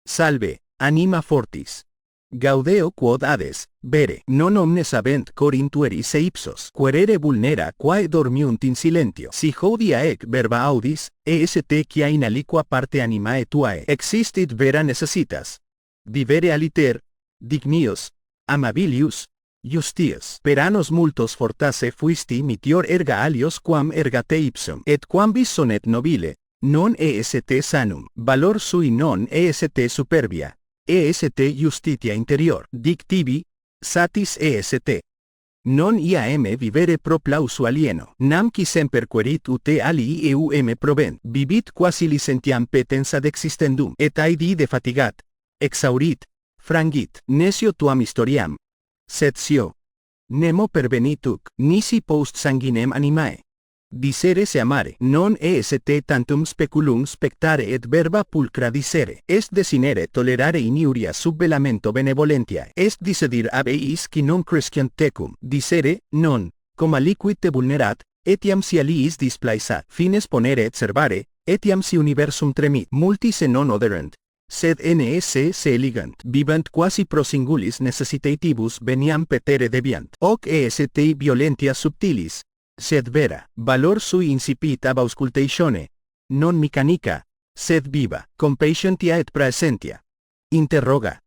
Salve, anima fortis. Gaudeo quod ades, vere, non omnes avent cor intueris e ipsos, querere vulnera quae dormiunt in silentio. Si hodia ec verba audis, est quia in aliqua parte animae tuae existit vera necessitas. Vivere aliter, dignius, amabilius, justius. Per annos multos fortasse fuisti mitior erga alios quam erga te ipsum, et quam vis sonet nobile, non est sanum, valor sui non est superbia. Est justitia interior, dic tibi, satis est. Non iam vivere pro plausu alieno, nam qui semper querit ut alii eum provent, vivit quasi licentiam petens ad existendum, et aedi defatigat, exaurit, frangit, necio tuam historiam. Sed sio nemo pervenituc, nisi post sanguinem animae. Dicere se amare, non est tantum speculum spectare et verba pulcra dicere, est desinere tolerare iniuria sub velamento benevolentia, est dicedir ab eis qui non cresciant tecum, dicere, non, cum aliquid te vulnerat, etiam si aliis displaisat, fines ponere et servare, etiam si universum tremit, multi se non oderant, sed ns se eligant, vivant quasi pro singulis necessitatibus veniam petere debiant, hoc est violentia subtilis, sed vera, valor sui incipit ab auscultatione, non mechanica, sed viva, compatientia et praesentia. Interroga.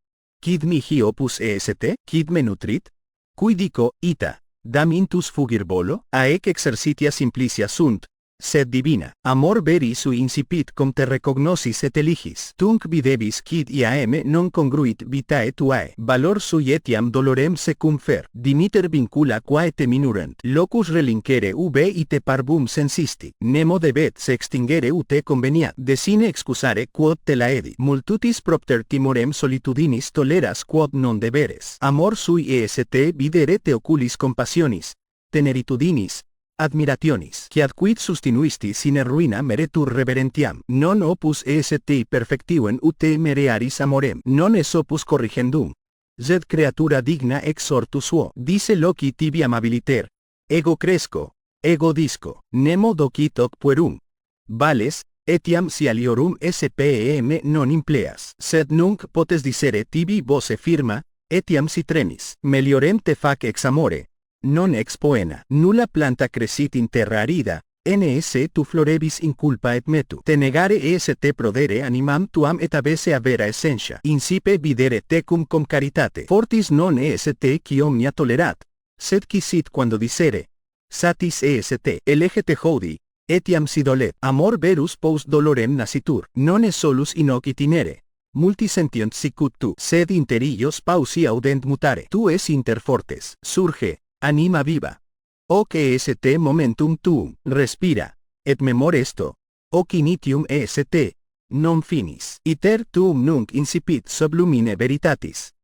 Quid mihi opus est? Quid me nutrit? Cui dico, ita, dam intus fugir volo, aec exercitia simplicia sunt, sed divina, amor veri sui incipit cum te recognosis et eligis. Tunc videvis quid iam non congruit vitae tuae, valor sui etiam dolorem secum fer, dimiter vincula quae te minurant, locus relincere ube ite parvum sensisti, nemo debet se extingere ute conveniat, desine excusare quod te laedi, multutis propter timorem solitudinis toleras quod non deberes, amor sui est videre te oculis compassionis, teneritudinis, admirationis, qui adquid sustinuisti sine ruina meretur reverentiam, non opus est perfectiven ut merearis amorem, non es opus corrigendum, sed creatura digna exhortu suo, dice loci tibi amabiliter, ego cresco, ego disco, nemo docit hoc puerum, vales, etiam si aliorum spem non impleas, sed nunc potes dicere tibi voce firma, etiam si tremis, meliorem te fac ex amore, non ex poena, nulla planta crescit in terra arida, ns tu florebis inculpa et metu, te negare est prodere animam tuam et abesse avera essentia, incipe videre tecum cum caritate, fortis non est qui omnia tolerat, sed qui sit quando dicere, satis est, elegete hodi, etiam si dolet, amor verus post dolorem nascitur, non es solus in hoc itinere. Multi sentient sicut tu, sed interillos pausi audent mutare, tu es inter fortes, surge, anima viva. Hoc est momentum tuum, respira, et memor esto, hoc initium est, non finis. Iter tuum nunc incipit sub lumine veritatis.